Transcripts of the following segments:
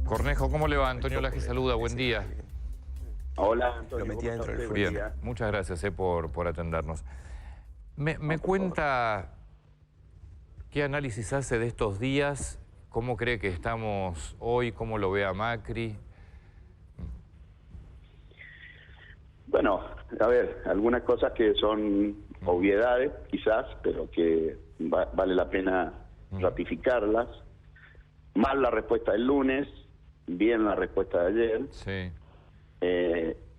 Cornejo, ¿cómo le va? Antonio Laje saluda, buen día. Hola, Antonio. Lo metía dentro del Buen Bien, día. muchas gracias por atendernos. ¿Me cuenta qué análisis hace de estos días? ¿Cómo cree que estamos hoy? ¿Cómo lo ve a Macri? Bueno, a ver, algunas cosas que son obviedades, quizás, pero que vale la pena ratificarlas. Mal la respuesta del lunes, bien la respuesta de ayer. Sí.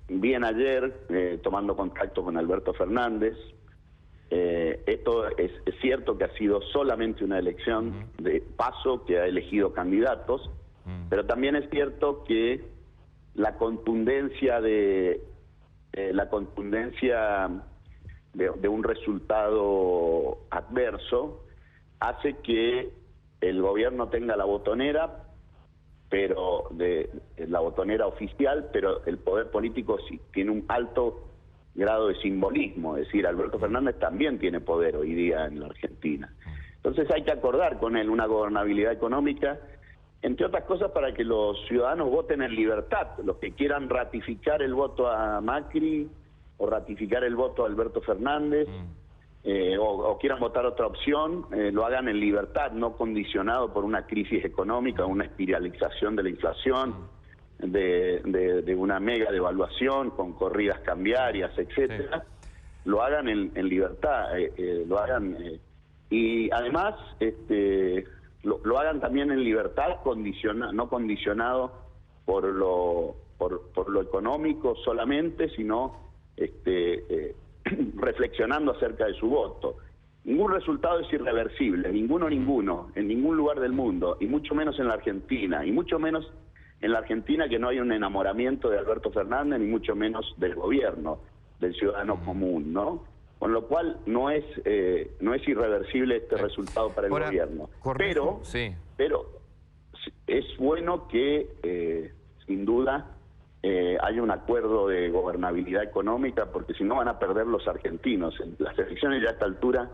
Bien ayer, tomando contacto con Alberto Fernández. Esto es cierto que ha sido solamente una elección de paso, que ha elegido candidatos, pero también es cierto que la contundencia de un resultado adverso hace que el gobierno tenga la botonera, pero de la botonera oficial, pero el poder político sí tiene un alto grado de simbolismo, es decir, Alberto Fernández también tiene poder hoy día en la Argentina. Entonces hay que acordar con él una gobernabilidad económica, entre otras cosas para que los ciudadanos voten en libertad, los que quieran ratificar el voto a Macri o ratificar el voto a Alberto Fernández, o quieran votar otra opción, lo hagan en libertad, no condicionado por una crisis económica, una espiralización de la inflación, de una mega devaluación con corridas cambiarias, etcétera. Lo hagan en libertad, lo hagan y además lo hagan también en libertad, no condicionado por lo económico solamente, sino reflexionando acerca de su voto. Ningún resultado es irreversible, ninguno, en ningún lugar del mundo, y mucho menos en la Argentina, y mucho menos en la Argentina, que no hay un enamoramiento de Alberto Fernández, ni mucho menos del gobierno, del ciudadano común, ¿no? Con lo cual no es irreversible este resultado para el gobierno. Cornejo, pero es bueno que, sin duda, haya un acuerdo de gobernabilidad económica, porque si no van a perder los argentinos. En las elecciones ya a esta altura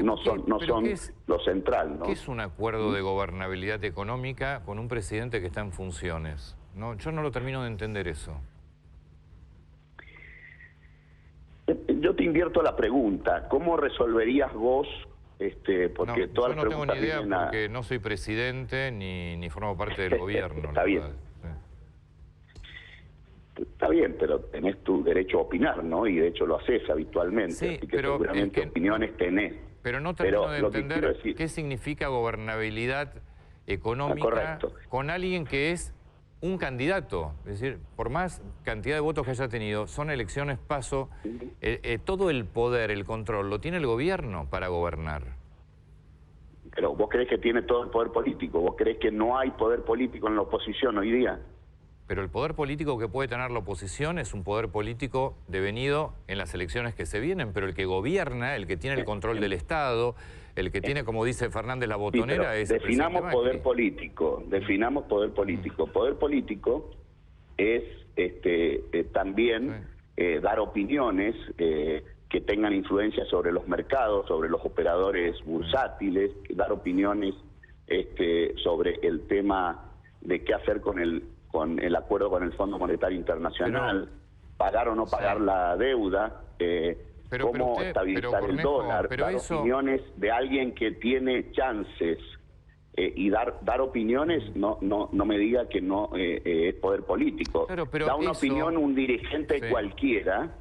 no son lo central, ¿no? ¿Qué es un acuerdo de gobernabilidad económica con un presidente que está en funciones? No, yo no lo termino de entender eso. Yo te invierto la pregunta, ¿cómo resolverías vos? Porque yo no tengo ni idea porque no soy presidente ni formo parte del gobierno. Está bien. Está bien, pero tenés tu derecho a opinar, ¿no? Y de hecho lo haces habitualmente, sí, así que pero seguramente opiniones tenés. Pero no termino de entender qué significa gobernabilidad económica con alguien que es un candidato. Es decir, por más cantidad de votos que haya tenido, son elecciones paso, todo el poder, el control, lo tiene el gobierno para gobernar. Pero vos creés que tiene todo el poder político, vos creés que no hay poder político en la oposición hoy día. Pero el poder político que puede tener la oposición es un poder político devenido en las elecciones que se vienen, pero el que gobierna, el que tiene el control del Estado, el que tiene, como dice Fernández, la botonera, es el presidente definamos Macri. Poder político, definamos poder político. Poder político es también dar opiniones que tengan influencia sobre los mercados, sobre los operadores bursátiles, dar opiniones sobre el tema de qué hacer con el acuerdo con el Fondo Monetario Internacional, pagar o no pagar la deuda, cómo estabilizar el dólar, dar opiniones de alguien que tiene chances, y dar opiniones, no me diga que no es poder político. Da una opinión un dirigente cualquiera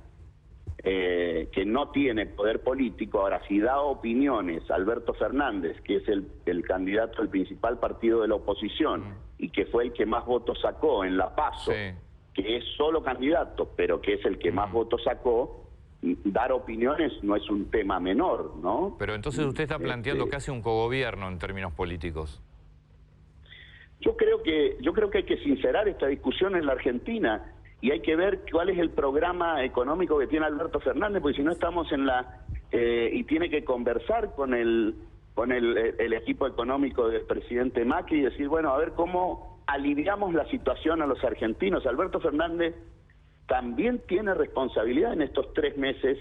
que no tiene poder político. Ahora, si da opiniones Alberto Fernández, que es el candidato del principal partido de la oposición y que fue el que más votos sacó en la PASO, que es solo candidato, pero que es el que más votos sacó, dar opiniones no es un tema menor, ¿no? Pero entonces usted está planteando casi un cogobierno en términos políticos. Yo creo que hay que sincerar esta discusión en la Argentina y hay que ver cuál es el programa económico que tiene Alberto Fernández, porque si no estamos y tiene que conversar con el equipo económico del presidente Macri y decir, bueno, a ver cómo aliviamos la situación a los argentinos. Alberto Fernández también tiene responsabilidad en estos 3 meses,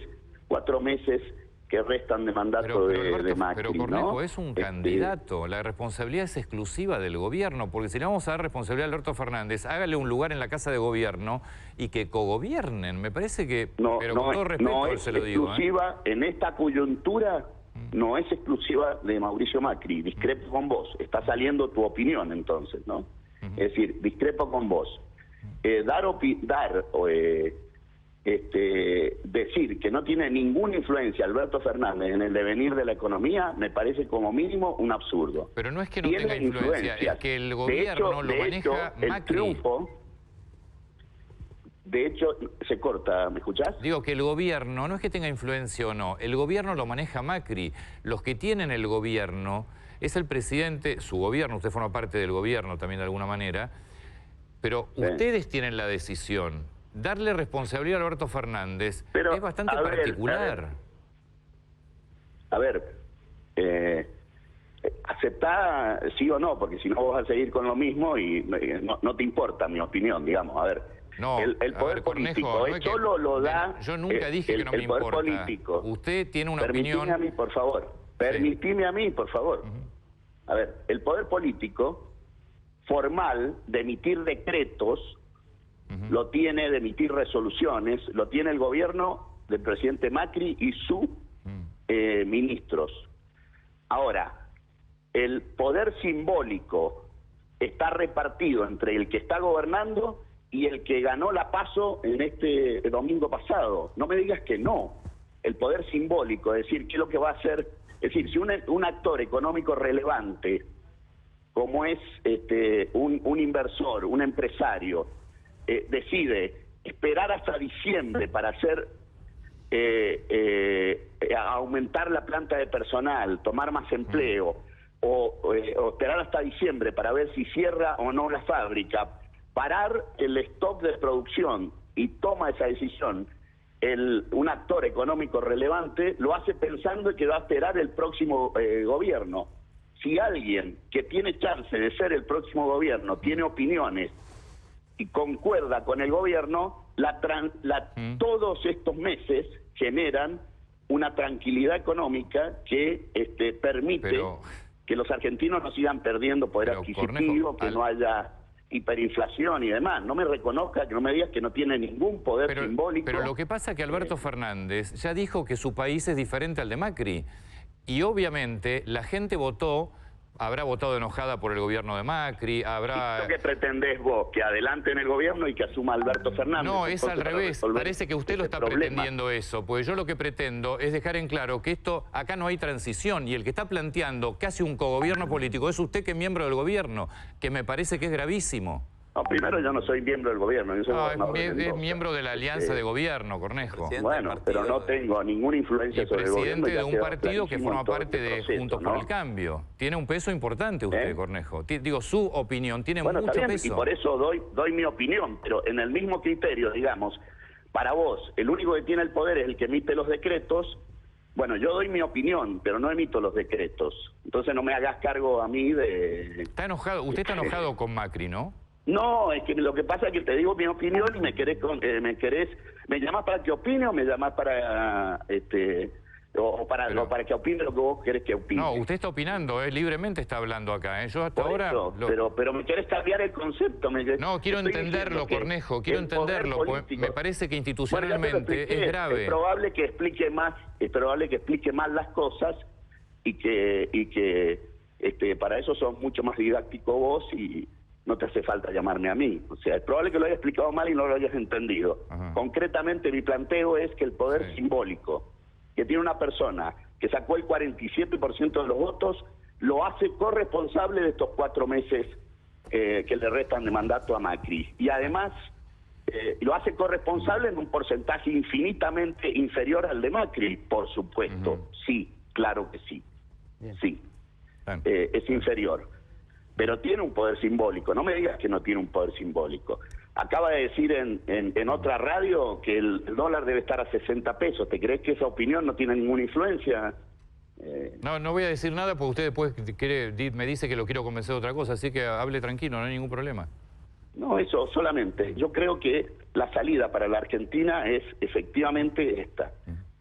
4 meses que restan de mandato de Macri. Pero Cornejo, ¿no? es un candidato, la responsabilidad es exclusiva del gobierno, porque si le vamos a dar responsabilidad a Alberto Fernández, hágale un lugar en la Casa de Gobierno y que cogobiernen. Me parece que, pero con todo respeto se lo digo. Exclusiva, en esta coyuntura, no es exclusiva de Mauricio Macri. Discrepo con vos. Está saliendo tu opinión entonces, ¿no? Es decir, discrepo con vos. Decir que no tiene ninguna influencia Alberto Fernández en el devenir de la economía me parece como mínimo un absurdo. Pero no es que no tenga influencia, es que el gobierno lo maneja Macri. El triunfo, de hecho, se corta, ¿me escuchás? Digo que el gobierno, no es que tenga influencia o no, el gobierno lo maneja Macri. Los que tienen el gobierno es el presidente, su gobierno, usted forma parte del gobierno también de alguna manera, pero ustedes tienen la decisión. Darle responsabilidad a Alberto Fernández es bastante particular. A ver, aceptá sí o no, porque si no vas a seguir con lo mismo y no te importa mi opinión, digamos. A ver, no, el poder político Cornejo, solo lo da... Yo nunca dije que no me importa. El poder político. Usted tiene una opinión... Permitime a mí, por favor. Permitime a mí, por favor. A ver, el poder político formal de emitir decretos... lo tiene, de emitir resoluciones, lo tiene el gobierno del presidente Macri y sus ministros. Ahora, el poder simbólico está repartido entre el que está gobernando y el que ganó la PASO en este domingo pasado. No me digas que no. El poder simbólico, es decir, ¿qué es lo que va a hacer? Es decir, si un actor económico relevante, como es un inversor, un empresario, decide esperar hasta diciembre para aumentar la planta de personal, tomar más empleo, o esperar hasta diciembre para ver si cierra o no la fábrica, parar el stock de producción y toma esa decisión, un actor económico relevante lo hace pensando que va a esperar el próximo gobierno. Si alguien que tiene chance de ser el próximo gobierno tiene opiniones y concuerda con el gobierno, todos estos meses generan una tranquilidad económica que permite que los argentinos no sigan perdiendo poder adquisitivo, Cornejo, que no haya hiperinflación y demás. No me reconozca, que no me digas que no tiene ningún poder simbólico. Pero lo que pasa es que Alberto Fernández ya dijo que su país es diferente al de Macri. Y obviamente la gente habrá votado enojada por el gobierno de Macri, habrá... ¿Qué pretendés vos? ¿Que adelante en el gobierno y que asuma Alberto Fernández? No, es al revés. Parece que usted lo está pretendiendo eso, porque yo lo que pretendo es dejar en claro que acá no hay transición, y el que está planteando casi un cogobierno político es usted, que es miembro del gobierno, que me parece que es gravísimo. No, primero, yo no soy miembro del gobierno. Yo soy es miembro de la alianza de gobierno, Cornejo. Bueno, pero no tengo ninguna influencia sobre el gobierno. Presidente de un partido que forma parte de Juntos por el Cambio. Tiene un peso importante usted, Cornejo. Digo, su opinión tiene mucho peso. Y por eso doy mi opinión, pero en el mismo criterio, digamos, para vos, el único que tiene el poder es el que emite los decretos. Bueno, yo doy mi opinión, pero no emito los decretos. Entonces no me hagas cargo a mí de... Está enojado. Usted está enojado con Macri, ¿no? No, es que lo que pasa es que te digo mi opinión y me llamás para que opine o me llamás para para que opine lo que vos querés que opine. No, usted está opinando, libremente está hablando acá. Yo hasta ahora... Pero me querés cambiar el concepto. No, quiero entenderlo, Cornejo, quiero entenderlo. Me parece que institucionalmente es grave. Es probable que explique más las cosas y que para eso sos mucho más didáctico vos y no te hace falta llamarme a mí. O sea, es probable que lo haya explicado mal y no lo hayas entendido. Concretamente, mi planteo es que el poder simbólico que tiene una persona que sacó el 47% de los votos, lo hace corresponsable de estos 4 meses que le restan de mandato a Macri. Y además, lo hace corresponsable en un porcentaje infinitamente inferior al de Macri, por supuesto. Sí, claro que sí. Sí, es inferior. Pero tiene un poder simbólico. No me digas que no tiene un poder simbólico. Acaba de decir en otra radio que el dólar debe estar a 60 pesos. ¿Te crees que esa opinión no tiene ninguna influencia? No voy a decir nada porque usted después me dice que lo quiero convencer de otra cosa, así que hable tranquilo, no hay ningún problema. No, eso solamente. Yo creo que la salida para la Argentina es efectivamente esta.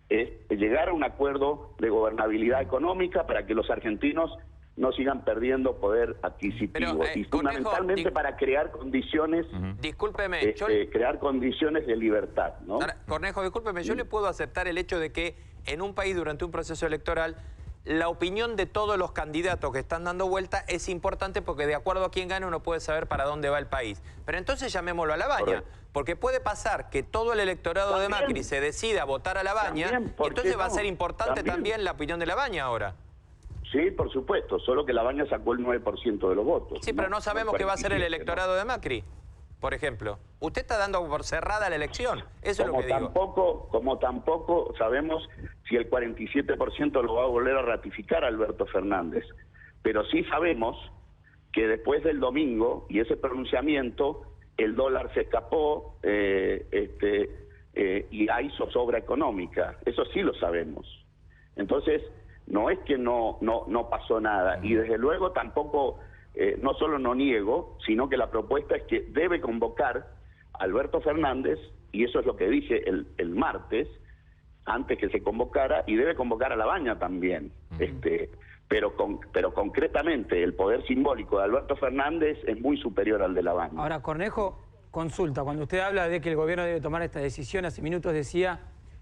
es llegar a un acuerdo de gobernabilidad económica para que los argentinos no sigan perdiendo poder adquisitivo. Y fundamentalmente para crear condiciones, discúlpeme, crear condiciones de libertad, ¿no? Ahora, Cornejo, discúlpeme, yo le puedo aceptar el hecho de que en un país durante un proceso electoral la opinión de todos los candidatos que están dando vuelta es importante porque de acuerdo a quién gane uno puede saber para dónde va el país. Pero entonces llamémoslo a Labaña, porque puede pasar que todo el electorado de Macri se decida a votar a Labaña y entonces va a ser importante también la opinión de Labaña ahora. Sí, por supuesto, solo que Labaña sacó el 9% de los votos. Sí, pero no sabemos qué va a ser el electorado de Macri, por ejemplo. Usted está dando por cerrada la elección, eso es lo que digo. Como tampoco sabemos si el 47% lo va a volver a ratificar Alberto Fernández. Pero sí sabemos que después del domingo y ese pronunciamiento, el dólar se escapó y hay zozobra económica. Eso sí lo sabemos. Entonces, no es que no pasó nada. Y desde luego tampoco, no solo no niego, sino que la propuesta es que debe convocar a Alberto Fernández, y eso es lo que dije el martes, antes que se convocara, y debe convocar a Labaña también. Pero concretamente el poder simbólico de Alberto Fernández es muy superior al de Labaña. Ahora, Cornejo, consulta, cuando usted habla de que el gobierno debe tomar esta decisión, hace minutos decía,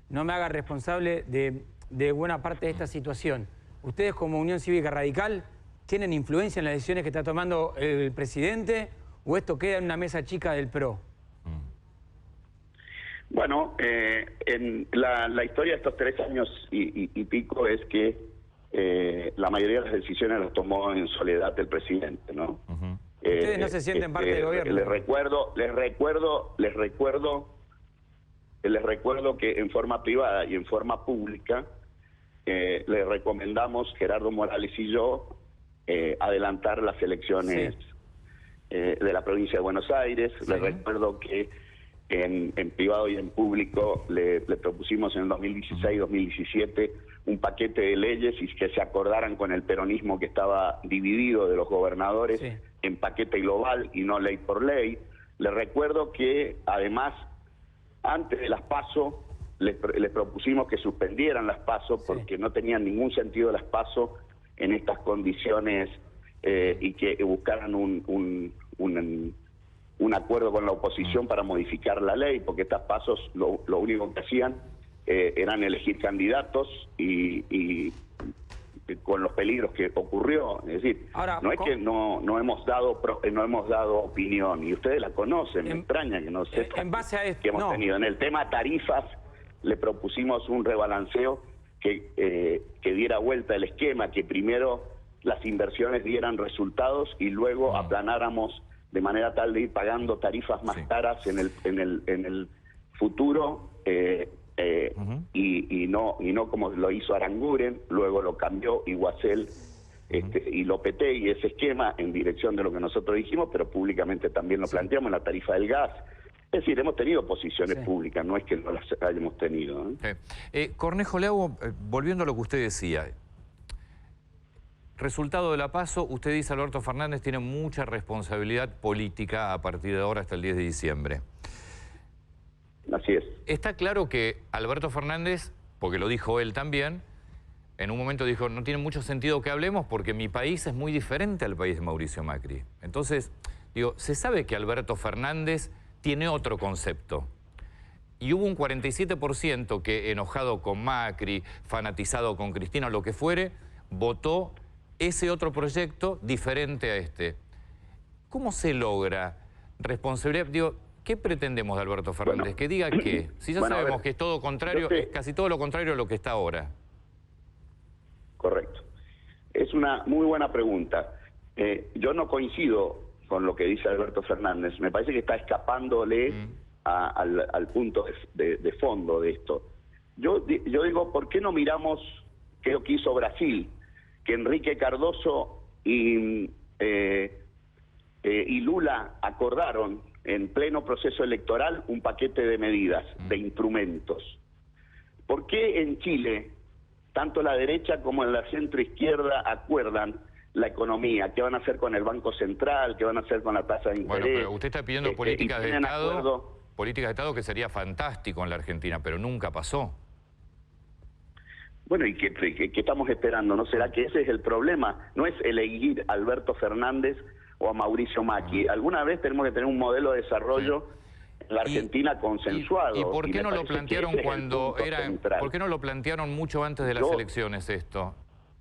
no me haga responsable de buena parte de esta situación. ¿Ustedes como Unión Cívica Radical tienen influencia en las decisiones que está tomando el presidente o esto queda en una mesa chica del PRO? Bueno, en la historia de estos 3 años y pico es que la mayoría de las decisiones las tomó en soledad el presidente, ¿no? Ustedes no se sienten parte del gobierno. Les recuerdo que en forma privada y en forma pública le recomendamos, Gerardo Morales y yo, adelantar las elecciones de la provincia de Buenos Aires. Les recuerdo que en privado y en público le propusimos en el 2016-2017 un paquete de leyes y que se acordaran con el peronismo que estaba dividido de los gobernadores en paquete global y no ley por ley. Les recuerdo que además antes de las PASO les propusimos que suspendieran las PASO porque no tenían ningún sentido las PASO en estas condiciones y que buscaran un acuerdo con la oposición para modificar la ley, porque estas PASO lo único que hacían eran elegir candidatos y con los peligros que ocurrió. Es decir, ahora, no es que no hemos dado opinión, y ustedes la conocen, me extraña que no sepan en base a esto, que hemos tenido. En el tema tarifas le propusimos un rebalanceo que diera vuelta el esquema, que primero las inversiones dieran resultados y luego aplanáramos de manera tal de ir pagando tarifas más caras en el futuro, y no como lo hizo Aranguren, luego lo cambió Iguacel y Lopetegui, y ese esquema en dirección de lo que nosotros dijimos, pero públicamente también lo planteamos en la tarifa del gas. Es decir, hemos tenido posiciones públicas, no es que no las hayamos tenido. Cornejo, le hago, volviendo a lo que usted decía, resultado de la PASO, usted dice Alberto Fernández tiene mucha responsabilidad política a partir de ahora hasta el 10 de diciembre. Así es. Está claro que Alberto Fernández, porque lo dijo él también, en un momento dijo, no tiene mucho sentido que hablemos porque mi país es muy diferente al país de Mauricio Macri. Entonces, digo, se sabe que Alberto Fernández tiene otro concepto. Y hubo un 47% que, enojado con Macri, fanatizado con Cristina, lo que fuere, votó ese otro proyecto diferente a este. ¿Cómo se logra responsabilidad? Digo, ¿qué pretendemos de Alberto Fernández? Bueno, que diga qué. Si ya sabemos que es todo contrario, es casi todo lo contrario a lo que está ahora. Correcto. Es una muy buena pregunta. Yo no coincido con lo que dice Alberto Fernández. Me parece que está escapándole al punto de fondo de esto. Yo digo, ¿por qué no miramos qué lo que hizo Brasil? Que Enrique Cardoso y Lula acordaron en pleno proceso electoral un paquete de medidas, de instrumentos. ¿Por qué en Chile, tanto la derecha como la centroizquierda acuerdan la economía? ¿Qué van a hacer con el Banco Central? ¿Qué van a hacer con la tasa de interés? Bueno, pero usted está pidiendo políticas de Estado que sería fantástico en la Argentina, pero nunca pasó. Bueno, ¿y qué estamos esperando? ¿No será que ese es el problema? No es elegir a Alberto Fernández o a Mauricio Macri. Alguna vez tenemos que tener un modelo de desarrollo en la Argentina consensuado. ¿Y por qué no lo plantearon ¿por qué no lo plantearon mucho antes de las elecciones esto?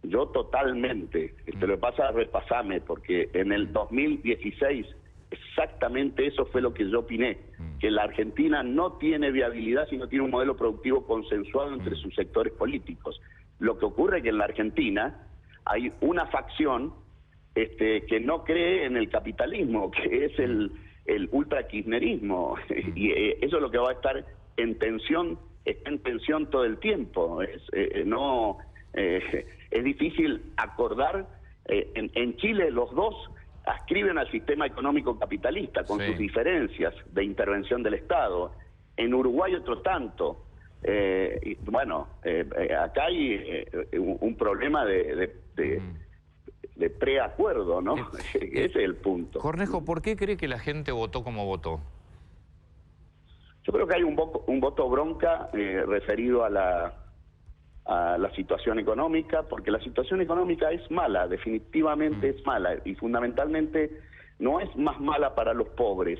Yo totalmente. Lo que pasa es repasarme, porque en el 2016 exactamente eso fue lo que yo opiné, que la Argentina no tiene viabilidad si no tiene un modelo productivo consensuado entre sus sectores políticos. Lo que ocurre es que en la Argentina hay una facción que no cree en el capitalismo, que es el ultra-kirchnerismo, y eso es lo que va a estar en tensión, está en tensión todo el tiempo. Es difícil acordar. En Chile los dos adscriben al sistema económico capitalista con sus diferencias de intervención del Estado. En Uruguay otro tanto. Acá hay un problema de preacuerdo, ¿no? Ese es el punto. Cornejo, ¿por qué cree que la gente votó como votó? Yo creo que hay un voto bronca referido a la situación económica, porque la situación económica es mala, definitivamente es mala, y fundamentalmente no es más mala para los pobres,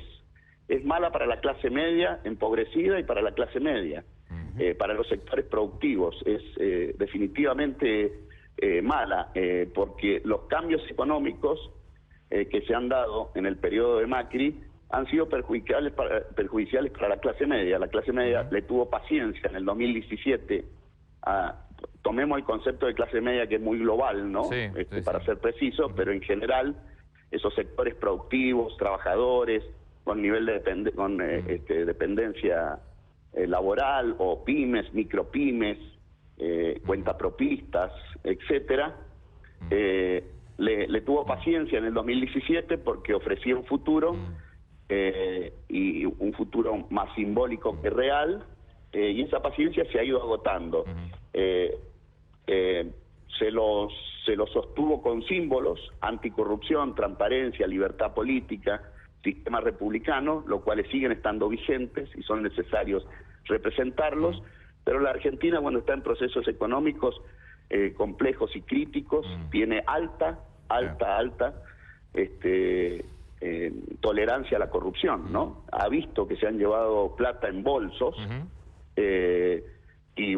es mala para la clase media empobrecida y para la clase media, para los sectores productivos, es definitivamente mala, porque los cambios económicos que se han dado en el periodo de Macri han sido perjudiciales para la clase media. La clase media le tuvo paciencia en el 2017. Tomemos el concepto de clase media, que es muy global, ¿no? Para ser preciso, pero en general esos sectores productivos, trabajadores con nivel de dependencia laboral, o pymes, micropymes, cuentapropistas, etcétera, le tuvo paciencia en el 2017 porque ofrecía un futuro, y un futuro más simbólico que real, y esa paciencia se ha ido agotando. Se lo sostuvo con símbolos: anticorrupción, transparencia, libertad política, sistema republicano, los cuales siguen estando vigentes y son necesarios representarlos, pero la Argentina, cuando está en procesos económicos complejos y críticos, tiene alta tolerancia a la corrupción, ¿no? Ha visto que se han llevado plata en bolsos, y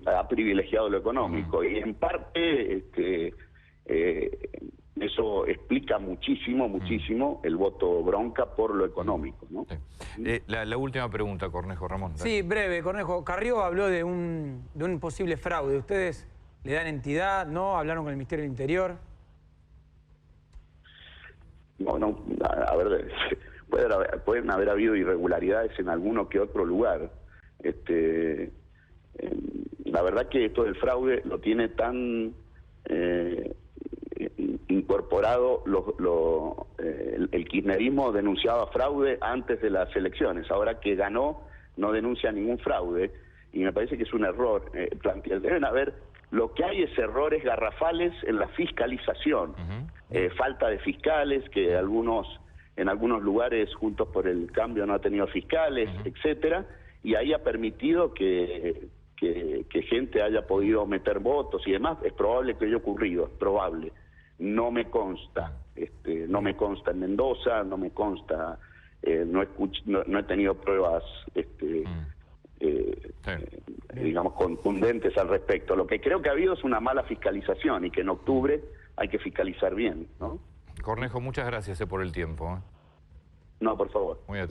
ha privilegiado lo económico, y en parte eso explica muchísimo el voto bronca por lo económico, ¿no? La última pregunta, Cornejo, Ramón. Sí, breve, Cornejo. Carrió habló de un posible fraude. ¿Ustedes le dan entidad? ¿No? ¿Hablaron con el Ministerio del Interior? No, a ver, pueden haber habido irregularidades en alguno que otro lugar. La verdad que esto del fraude lo tiene tan incorporado, el kirchnerismo denunciaba fraude antes de las elecciones. Ahora que ganó, no denuncia ningún fraude, y me parece que es un error plantear. Deben haber, lo que hay es errores garrafales en la fiscalización, falta de fiscales, que en algunos lugares Juntos por el Cambio no ha tenido fiscales, etcétera, y ahí ha permitido que gente haya podido meter votos y demás. Es probable que haya ocurrido, es probable. No me consta, no me consta en Mendoza, no me consta, no he tenido pruebas, digamos, contundentes al respecto. Lo que creo que ha habido es una mala fiscalización, y que en octubre hay que fiscalizar bien, ¿no? Cornejo, muchas gracias por el tiempo. No, por favor. Muy atento.